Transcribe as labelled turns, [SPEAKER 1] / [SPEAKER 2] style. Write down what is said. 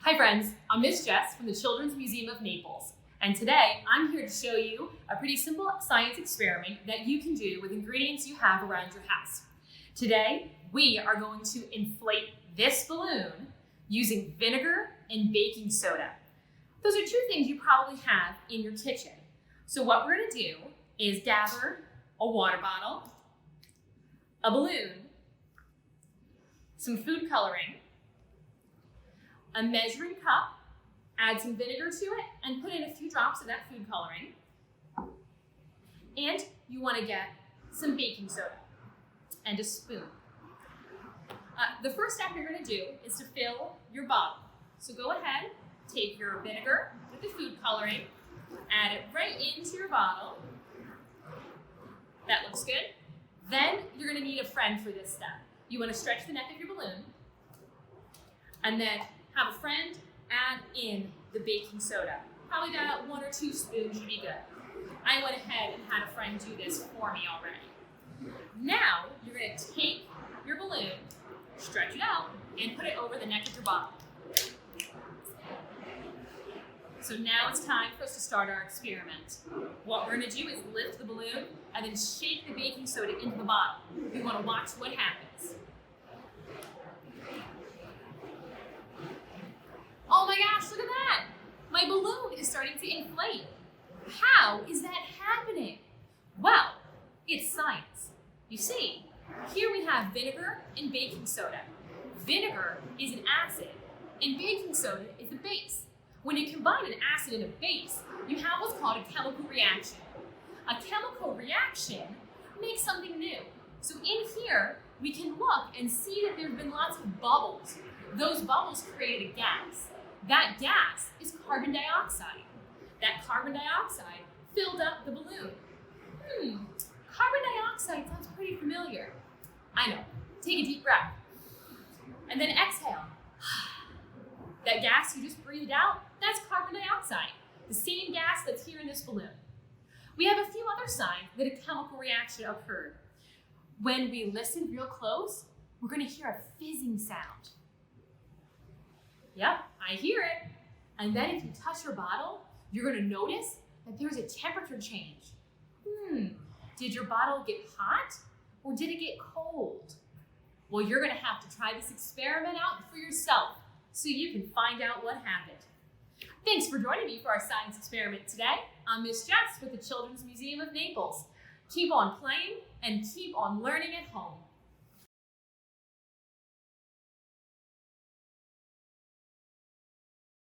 [SPEAKER 1] Hi friends, I'm Miss Jess from the Children's Museum of Naples, and today I'm here to show you a pretty simple science experiment that you can do with ingredients you have around your house. Today, we are going to inflate this balloon using vinegar and baking soda. Those are two things you probably have in your kitchen. So what we're going to do is gather a water bottle, a balloon, some food coloring, a measuring cup, add some vinegar to it, and put in a few drops of that food coloring. And you want to get some baking soda and a spoon. The first step you're going to do is to fill your bottle. So go ahead, take your vinegar with the food coloring, add it right into your bottle. That looks good. Then you're going to need a friend for this step. You want to stretch the neck of your balloon, and then have a friend add in the baking soda. Probably about 1 or 2 spoons should be good. I went ahead and had a friend do this for me already. Now, you're going to take your balloon, stretch it out, and put it over the neck of your bottle. So now it's time for us to start our experiment. What we're going to do is lift the balloon and then shake the baking soda into the bottle. We want to watch what happens. Oh my gosh, look at that! My balloon is starting to inflate. How is that happening? Well, it's science. You see, here we have vinegar and baking soda. Vinegar is an acid, and baking soda is a base. When you combine an acid and a base, you have what's called a chemical reaction. A chemical reaction makes something new. So in here, we can look and see that there have been lots of bubbles. Those bubbles created a gas. That gas is carbon dioxide. That carbon dioxide filled up the balloon. Carbon dioxide sounds pretty familiar. I know. Take a deep breath. And then exhale. That gas you just breathed out, that's carbon dioxide, the same gas that's here in this balloon. We have a few other signs that a chemical reaction occurred. When we listen real close, we're going to hear a fizzing sound. Yep, I hear it. And then if you touch your bottle, you're going to notice that there's a temperature change. Did your bottle get hot or did it get cold? Well, you're going to have to try this experiment out for yourself so you can find out what happened. Thanks for joining me for our science experiment today. I'm Miss Jess with the Children's Museum of Naples. Keep on playing and keep on learning at home.